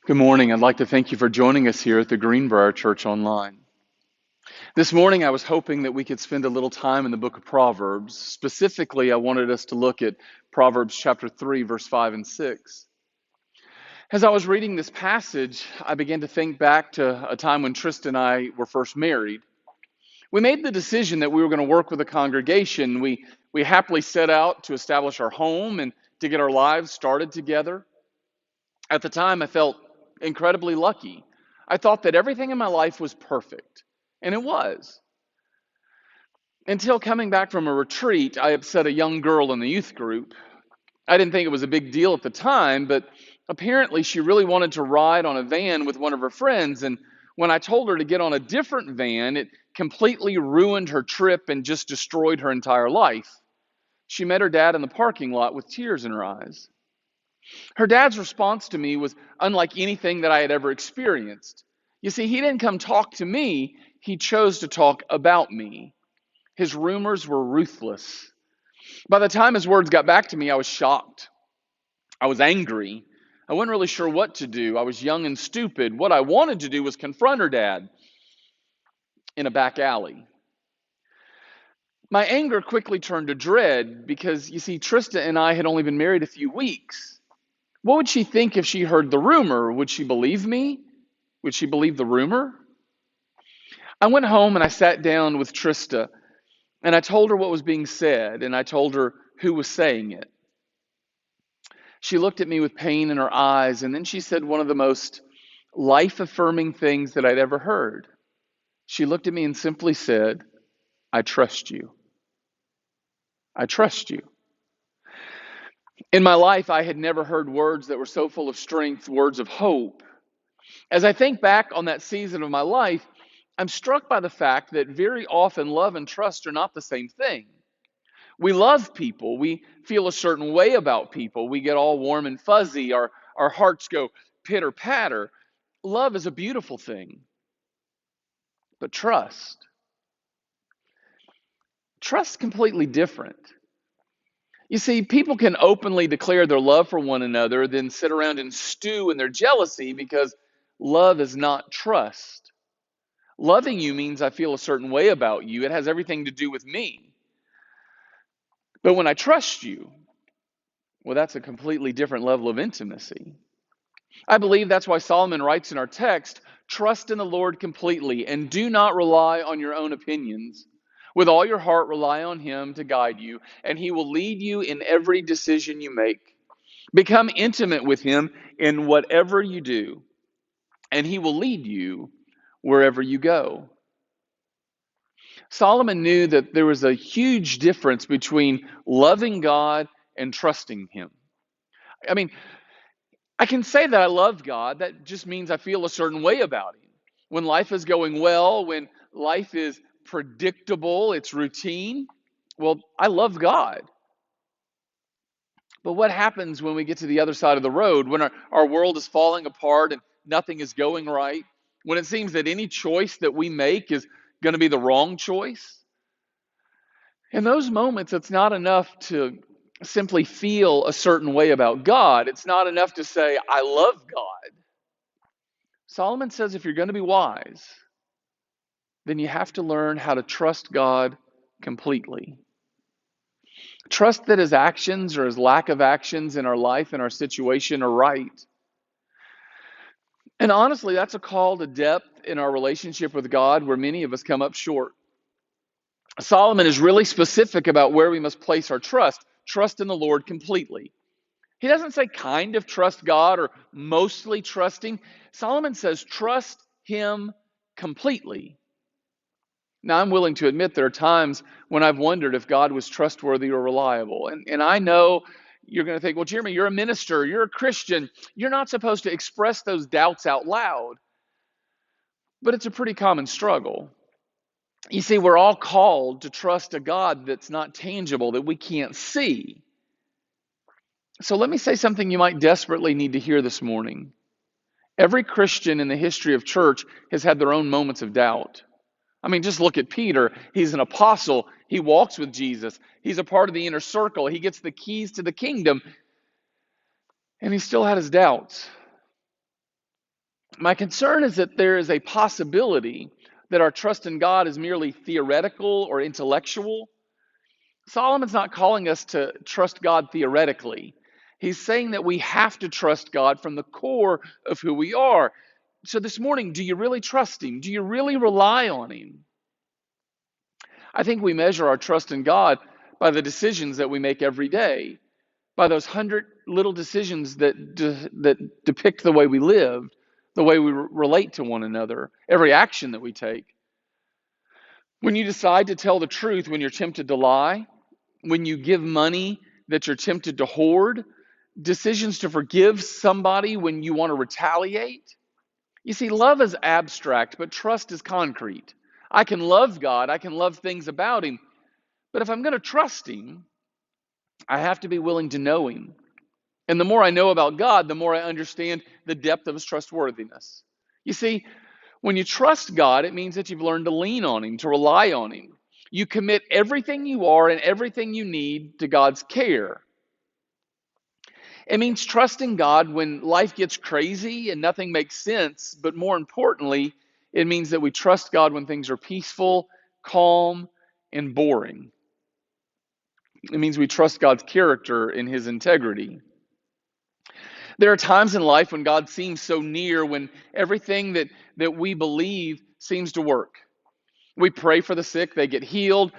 Good morning. I'd like to thank you for joining us here at the Greenbrier Church Online. This morning, I was hoping that we could spend a little time in the book of Proverbs. Specifically, I wanted us to look at Proverbs chapter 3, verse 5 and 6. As I was reading this passage, I began to think back to a time when Tristan and I were first married. We made the decision that we were going to work with a congregation. We happily set out to establish our home and to get our lives started together. At the time, I felt incredibly lucky. I thought that everything in my life was perfect, and it was. Until coming back from a retreat, I upset a young girl in the youth group. I didn't think it was a big deal at the time, but apparently she really wanted to ride on a van with one of her friends, and when I told her to get on a different van, it completely ruined her trip and just destroyed her entire life. She met her dad in the parking lot with tears in her eyes. Her dad's response to me was unlike anything that I had ever experienced. You see, he didn't come talk to me, he chose to talk about me. His rumors were ruthless. By the time his words got back to me, I was shocked. I was angry. I wasn't really sure what to do. I was young and stupid. What I wanted to do was confront her dad in a back alley. My anger quickly turned to dread because, you see, Trista and I had only been married a few weeks. What would she think if she heard the rumor? Would she believe me? Would she believe the rumor? I went home and I sat down with Trista and I told her what was being said and I told her who was saying it. She looked at me with pain in her eyes and then she said one of the most life-affirming things that I'd ever heard. She looked at me and simply said, "I trust you. I trust you." In my life, I had never heard words that were so full of strength, words of hope. As I think back on that season of my life, I'm struck by the fact that very often love and trust are not the same thing. We love people. We feel a certain way about people. We get all warm and fuzzy. Our hearts go pitter patter. Love is a beautiful thing. But trust's completely different. You see, people can openly declare their love for one another, then sit around and stew in their jealousy because love is not trust. Loving you means I feel a certain way about you. It has everything to do with me. But when I trust you, well, that's a completely different level of intimacy. I believe that's why Solomon writes in our text, "Trust in the Lord completely and do not rely on your own opinions. With all your heart, rely on him to guide you, and he will lead you in every decision you make. Become intimate with him in whatever you do, and he will lead you wherever you go." Solomon knew that there was a huge difference between loving God and trusting him. I mean, I can say that I love God. That just means I feel a certain way about him. When life is going well, when life is predictable, it's routine, well, I love God. But what happens when we get to the other side of the road, when our world is falling apart and nothing is going right, when it seems that any choice that we make is going to be the wrong choice? In those moments, it's not enough to simply feel a certain way about God. It's not enough to say, "I love God." Solomon says if you're going to be wise, then you have to learn how to trust God completely. Trust that his actions or his lack of actions in our life and our situation are right. And honestly, that's a call to depth in our relationship with God where many of us come up short. Solomon is really specific about where we must place our trust. Trust in the Lord completely. He doesn't say kind of trust God or mostly trusting. Solomon says trust him completely. Now, I'm willing to admit there are times when I've wondered if God was trustworthy or reliable. And I know you're going to think, well, Jeremy, you're a minister, you're a Christian. You're not supposed to express those doubts out loud. But it's a pretty common struggle. You see, we're all called to trust a God that's not tangible, that we can't see. So let me say something you might desperately need to hear this morning. Every Christian in the history of church has had their own moments of doubt. I mean, just look at Peter. He's an apostle. He walks with Jesus. He's a part of the inner circle. He gets the keys to the kingdom. And he still had his doubts. My concern is that there is a possibility that our trust in God is merely theoretical or intellectual. Solomon's not calling us to trust God theoretically. He's saying that we have to trust God from the core of who we are. So this morning, do you really trust Him? Do you really rely on Him? I think we measure our trust in God by the decisions that we make every day, by those 100 little decisions that depict the way we live, the way we relate to one another, every action that we take. When you decide to tell the truth when you're tempted to lie, when you give money that you're tempted to hoard, decisions to forgive somebody when you want to retaliate. You see, love is abstract, but trust is concrete. I can love God, I can love things about Him, but if I'm going to trust Him, I have to be willing to know Him. And the more I know about God, the more I understand the depth of His trustworthiness. You see, when you trust God, it means that you've learned to lean on Him, to rely on Him. You commit everything you are and everything you need to God's care. It means trusting God when life gets crazy and nothing makes sense, but more importantly, it means that we trust God when things are peaceful, calm, and boring. It means we trust God's character and His integrity. There are times in life when God seems so near, when everything that we believe seems to work. We pray for the sick, they get healed.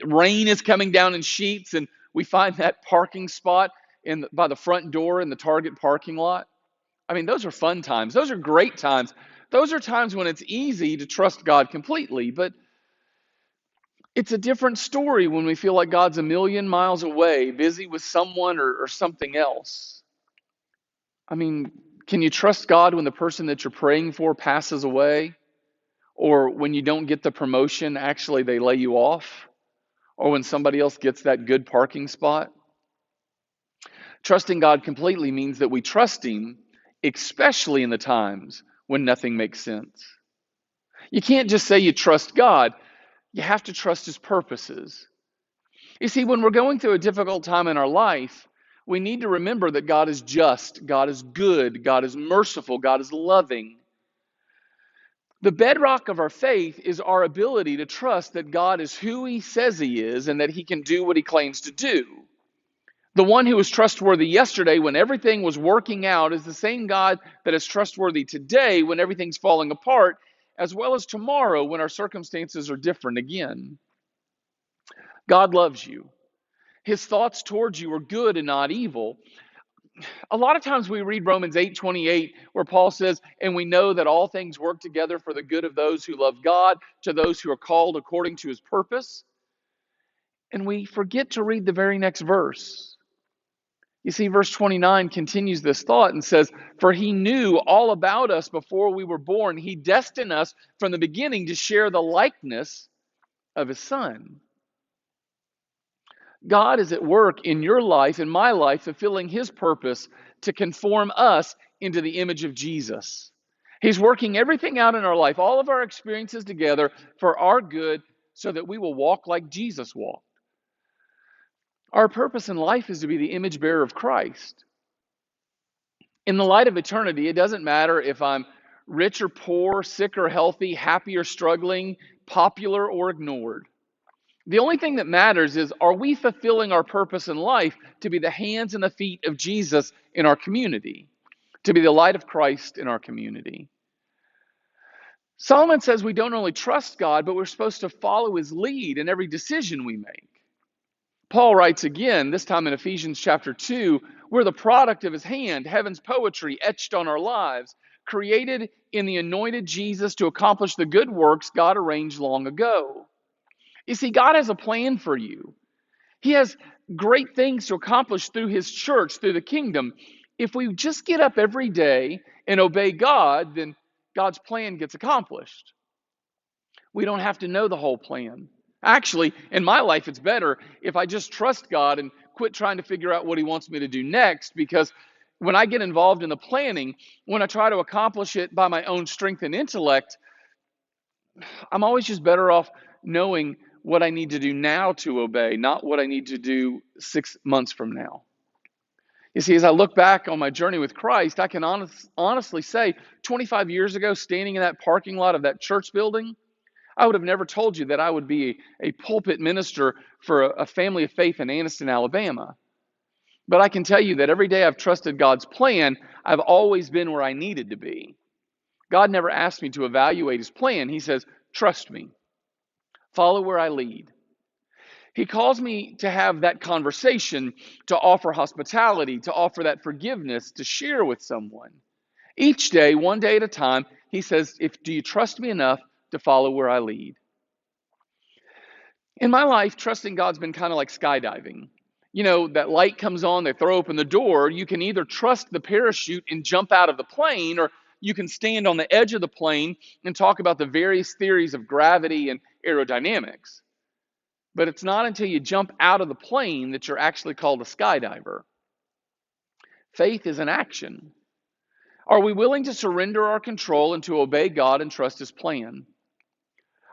Rain is coming down in sheets, and we find that parking spot by the front door in the Target parking lot. I mean, those are fun times. Those are great times. Those are times when it's easy to trust God completely, but it's a different story when we feel like God's a million miles away, busy with someone or something else. I mean, can you trust God when the person that you're praying for passes away? Or when you don't get the promotion, actually they lay you off? Or when somebody else gets that good parking spot? Trusting God completely means that we trust Him, especially in the times when nothing makes sense. You can't just say you trust God, you have to trust His purposes. You see, when we're going through a difficult time in our life, we need to remember that God is just, God is good, God is merciful, God is loving. The bedrock of our faith is our ability to trust that God is who He says He is and that He can do what He claims to do. The one who was trustworthy yesterday when everything was working out is the same God that is trustworthy today when everything's falling apart, as well as tomorrow when our circumstances are different again. God loves you. His thoughts towards you are good and not evil. A lot of times we read Romans 8:28 where Paul says, and we know that all things work together for the good of those who love God, to those who are called according to His purpose. And we forget to read the very next verse. You see, verse 29 continues this thought and says, for He knew all about us before we were born. He destined us from the beginning to share the likeness of His Son. God is at work in your life, in my life, fulfilling His purpose to conform us into the image of Jesus. He's working everything out in our life, all of our experiences together for our good, so that we will walk like Jesus walked. Our purpose in life is to be the image bearer of Christ. In the light of eternity, it doesn't matter if I'm rich or poor, sick or healthy, happy or struggling, popular or ignored. The only thing that matters is, are we fulfilling our purpose in life to be the hands and the feet of Jesus in our community, to be the light of Christ in our community? Solomon says we don't only trust God, but we're supposed to follow His lead in every decision we make. Paul writes again, this time in Ephesians chapter 2, we're the product of His hand, heaven's poetry etched on our lives, created in the anointed Jesus to accomplish the good works God arranged long ago. You see, God has a plan for you. He has great things to accomplish through His church, through the kingdom. If we just get up every day and obey God, then God's plan gets accomplished. We don't have to know the whole plan. Actually, in my life, it's better if I just trust God and quit trying to figure out what He wants me to do next, because when I get involved in the planning, when I try to accomplish it by my own strength and intellect, I'm always just better off knowing what I need to do now to obey, not what I need to do 6 months from now. You see, as I look back on my journey with Christ, I can honestly say 25 years ago, standing in that parking lot of that church building, I would have never told you that I would be a pulpit minister for a family of faith in Anniston, Alabama. But I can tell you that every day I've trusted God's plan, I've always been where I needed to be. God never asked me to evaluate his plan. He says, trust me, follow where I lead. He calls me to have that conversation, to offer hospitality, to offer that forgiveness, to share with someone. Each day, one day at a time, he says, do you trust me enough to follow where I lead? In my life, trusting God's been kind of like skydiving. You know, that light comes on, they throw open the door. You can either trust the parachute and jump out of the plane, or you can stand on the edge of the plane and talk about the various theories of gravity and aerodynamics. But it's not until you jump out of the plane that you're actually called a skydiver. Faith is an action. Are we willing to surrender our control and to obey God and trust his plan?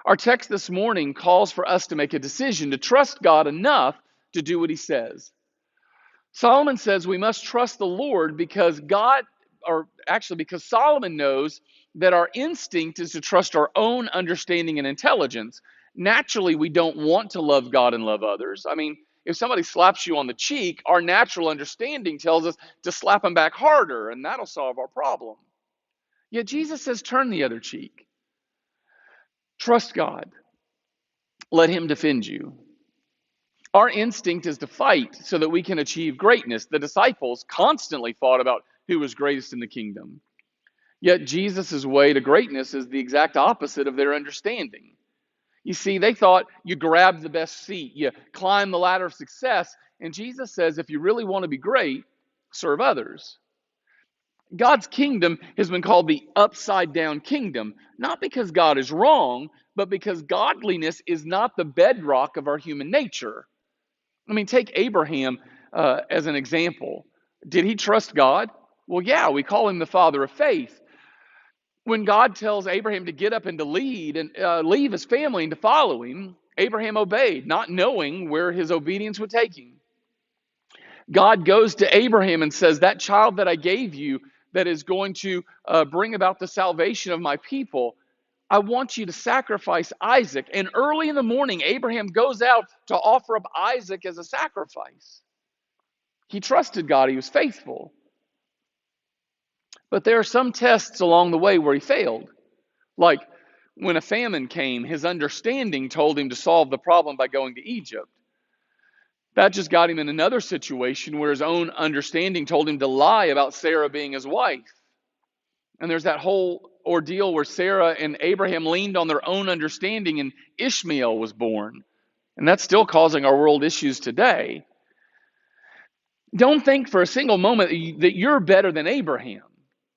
Our text this morning calls for us to make a decision to trust God enough to do what he says. Solomon says we must trust the Lord because because Solomon knows that our instinct is to trust our own understanding and intelligence. Naturally, we don't want to love God and love others. I mean, if somebody slaps you on the cheek, our natural understanding tells us to slap them back harder, and that'll solve our problem. Yet Jesus says, turn the other cheek. Trust God. Let him defend you. Our instinct is to fight so that we can achieve greatness. The disciples constantly fought about who was greatest in the kingdom. Yet Jesus' way to greatness is the exact opposite of their understanding. You see, they thought you grab the best seat, you climb the ladder of success, and Jesus says if you really want to be great, serve others. God's kingdom has been called the upside down kingdom, not because God is wrong, but because godliness is not the bedrock of our human nature. I mean, take Abraham as an example. Did he trust God? Well, yeah, we call him the father of faith. When God tells Abraham to get up and to lead and leave his family and to follow him, Abraham obeyed, not knowing where his obedience would take him. God goes to Abraham and says, that child that I gave you that is going to bring about the salvation of my people, I want you to sacrifice Isaac. And early in the morning, Abraham goes out to offer up Isaac as a sacrifice. He trusted God. He was faithful. But there are some tests along the way where he failed. Like when a famine came, his understanding told him to solve the problem by going to Egypt. That just got him in another situation where his own understanding told him to lie about Sarah being his wife. And there's that whole ordeal where Sarah and Abraham leaned on their own understanding and Ishmael was born. And that's still causing our world issues today. Don't think for a single moment that you're better than Abraham.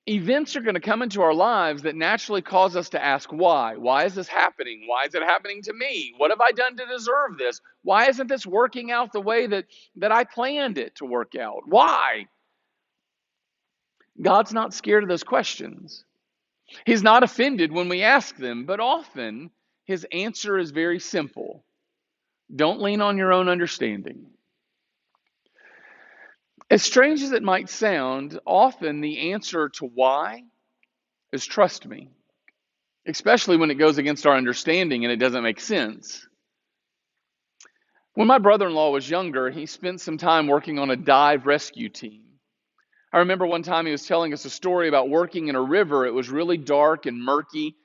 Events are going to come into our lives that naturally cause us to ask why. Why is this happening? Why is it happening to me? What have I done to deserve this? Why isn't this working out the way that I planned it to work out? Why? God's not scared of those questions. He's not offended when we ask them, but often his answer is very simple. Don't lean on your own understanding. As strange as it might sound, often the answer to why is trust me, especially when it goes against our understanding and it doesn't make sense. When my brother-in-law was younger, he spent some time working on a dive rescue team. I remember one time he was telling us a story about working in a river. It was really dark and murky,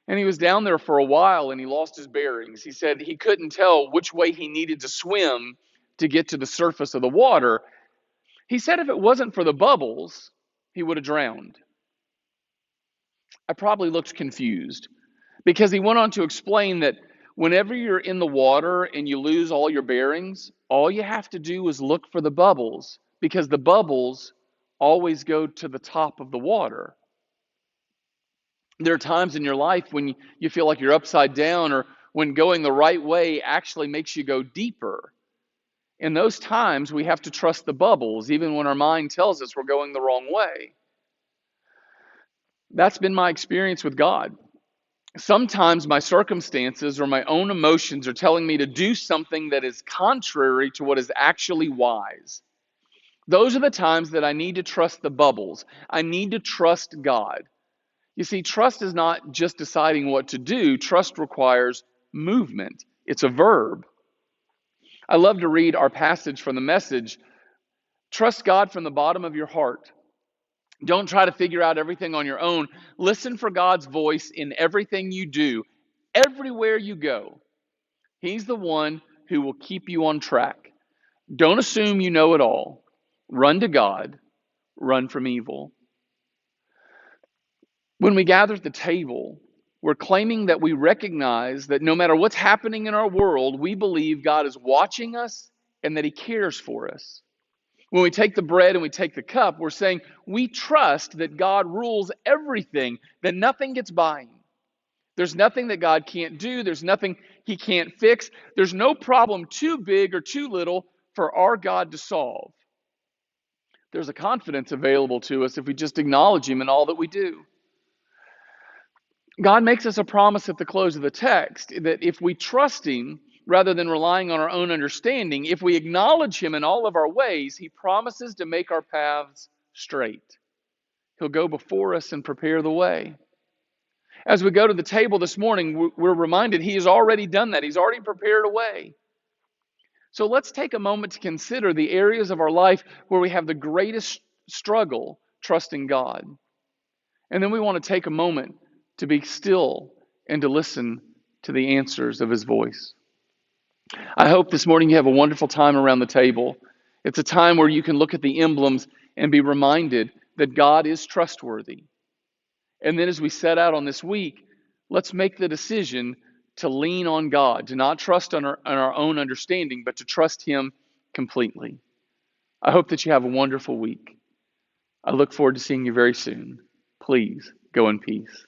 and he was down there for a while and he lost his bearings. He said he couldn't tell which way he needed to swim to get to the surface of the water. He said if it wasn't for the bubbles, he would have drowned. I probably looked confused because he went on to explain that whenever you're in the water and you lose all your bearings, all you have to do is look for the bubbles because the bubbles always go to the top of the water. There are times in your life when you feel like you're upside down or when going the right way actually makes you go deeper. In those times, we have to trust the bubbles, even when our mind tells us we're going the wrong way. That's been my experience with God. Sometimes my circumstances or my own emotions are telling me to do something that is contrary to what is actually wise. Those are the times that I need to trust the bubbles. I need to trust God. You see, trust is not just deciding what to do. Trust requires movement. It's a verb. I love to read our passage from the Message. Trust God from the bottom of your heart. Don't try to figure out everything on your own. Listen for God's voice in everything you do, everywhere you go. He's the one who will keep you on track. Don't assume you know it all. Run to God, run from evil. When we gather at the table, we're claiming that we recognize that no matter what's happening in our world, we believe God is watching us and that He cares for us. When we take the bread and we take the cup, we're saying we trust that God rules everything, that nothing gets by Him. There's nothing that God can't do. There's nothing He can't fix. There's no problem too big or too little for our God to solve. There's a confidence available to us if we just acknowledge Him in all that we do. God makes us a promise at the close of the text that if we trust Him, rather than relying on our own understanding, if we acknowledge Him in all of our ways, He promises to make our paths straight. He'll go before us and prepare the way. As we go to the table this morning, we're reminded He has already done that. He's already prepared a way. So let's take a moment to consider the areas of our life where we have the greatest struggle trusting God. And then we want to take a moment to be still and to listen to the answers of His voice. I hope this morning you have a wonderful time around the table. It's a time where you can look at the emblems and be reminded that God is trustworthy. And then as we set out on this week, let's make the decision to lean on God, to not trust on our own understanding, but to trust Him completely. I hope that you have a wonderful week. I look forward to seeing you very soon. Please go in peace.